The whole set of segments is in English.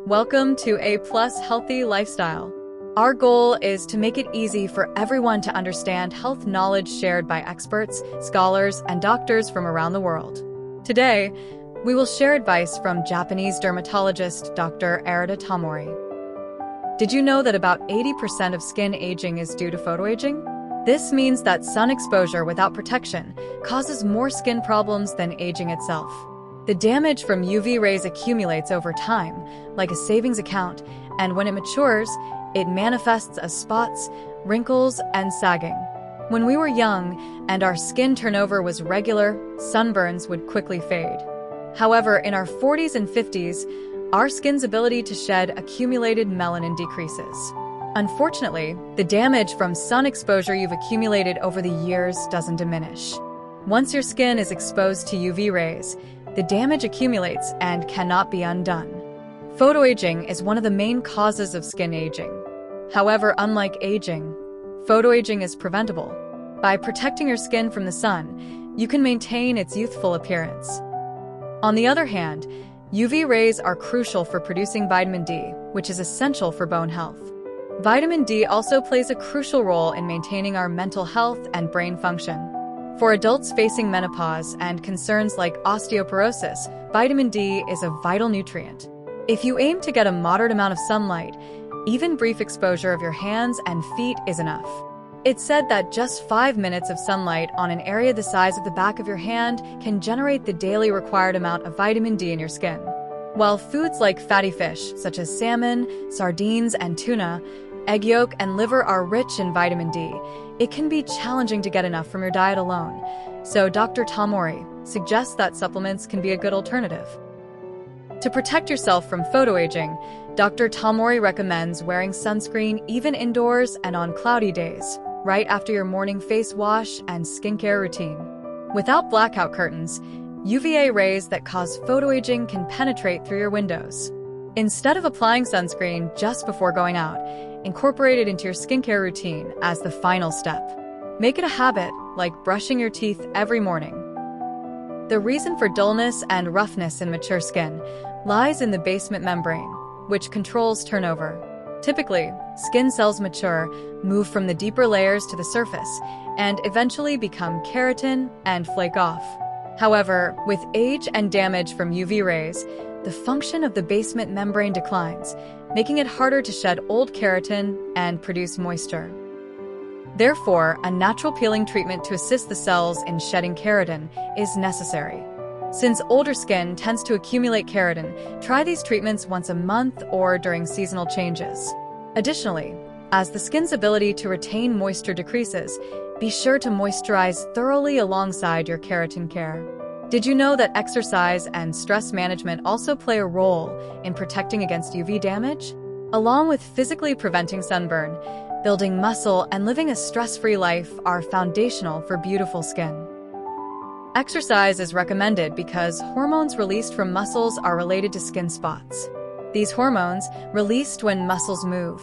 Welcome to A+ Healthy Lifestyle. Our goal is to make it easy for everyone to understand health knowledge shared by experts, scholars, and doctors from around the world. Today, we will share advice from Japanese dermatologist Dr. Arata Tamori. Did you know that about 80% of skin aging is due to photoaging? This means that sun exposure without protection causes more skin problems than aging itself. The damage from UV rays accumulates over time, like a savings account, and when it matures, it manifests as spots, wrinkles, and sagging. When we were young and our skin turnover was regular, sunburns would quickly fade. However, in our 40s and 50s, our skin's ability to shed accumulated melanin decreases. Unfortunately, the damage from sun exposure you've accumulated over the years doesn't diminish. Once your skin is exposed to UV rays, the damage accumulates and cannot be undone. Photoaging is one of the main causes of skin aging. However, unlike aging, photoaging is preventable. By protecting your skin from the sun, you can maintain its youthful appearance. On the other hand, UV rays are crucial for producing vitamin D, which is essential for bone health. Vitamin D also plays a crucial role in maintaining our mental health and brain function. For adults facing menopause and concerns like osteoporosis, vitamin D is a vital nutrient. If you aim to get a moderate amount of sunlight, even brief exposure of your hands and feet is enough. It's said that just 5 minutes of sunlight on an area the size of the back of your hand can generate the daily required amount of vitamin D in your skin. While foods like fatty fish, such as salmon, sardines, and tuna, egg yolk and liver are rich in vitamin D, it can be challenging to get enough from your diet alone. So Dr. Tamori suggests that supplements can be a good alternative. To protect yourself from photoaging, Dr. Tamori recommends wearing sunscreen even indoors and on cloudy days, right after your morning face wash and skincare routine. Without blackout curtains, UVA rays that cause photoaging can penetrate through your windows. Instead of applying sunscreen just before going out, incorporate it into your skincare routine as the final step. Make it a habit, like brushing your teeth every morning. The reason for dullness and roughness in mature skin lies in the basement membrane, which controls turnover. Typically, skin cells mature, move from the deeper layers to the surface, and eventually become keratin and flake off. However, with age and damage from UV rays, the function of the basement membrane declines, making it harder to shed old keratin and produce moisture. Therefore, a natural peeling treatment to assist the cells in shedding keratin is necessary. Since older skin tends to accumulate keratin, try these treatments once a month or during seasonal changes. Additionally, as the skin's ability to retain moisture decreases, be sure to moisturize thoroughly alongside your keratin care. Did you know that exercise and stress management also play a role in protecting against UV damage? Along with physically preventing sunburn, building muscle and living a stress-free life are foundational for beautiful skin. Exercise is recommended because hormones released from muscles are related to skin spots. These hormones, released when muscles move,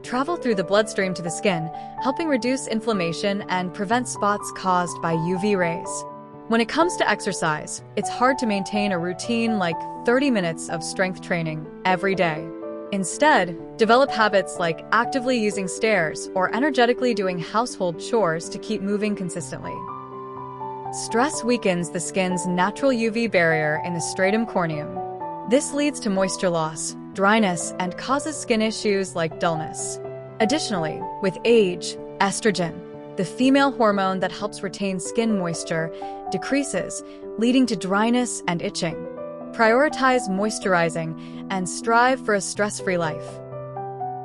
travel through the bloodstream to the skin, helping reduce inflammation and prevent spots caused by UV rays. When it comes to exercise, it's hard to maintain a routine like 30 minutes of strength training every day. Instead, develop habits like actively using stairs or energetically doing household chores to keep moving consistently. Stress weakens the skin's natural UV barrier in the stratum corneum. This leads to moisture loss, dryness, and causes skin issues like dullness. Additionally, with age, estrogen, the female hormone that helps retain skin moisture, decreases, leading to dryness and itching. Prioritize moisturizing and strive for a stress-free life.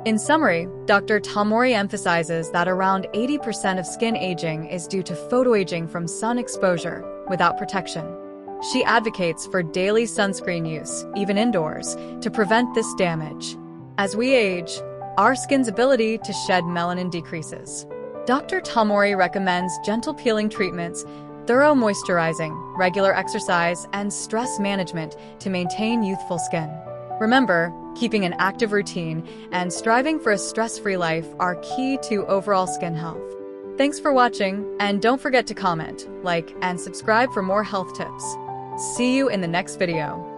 In summary, Dr. Tamori emphasizes that around 80% of skin aging is due to photoaging from sun exposure without protection. She advocates for daily sunscreen use, even indoors, to prevent this damage. As we age, our skin's ability to shed melanin decreases. Dr. Tamori recommends gentle peeling treatments, thorough moisturizing, regular exercise, and stress management to maintain youthful skin. Remember, keeping an active routine and striving for a stress-free life are key to overall skin health. Thanks for watching, and don't forget to comment, like, and subscribe for more health tips. See you in the next video.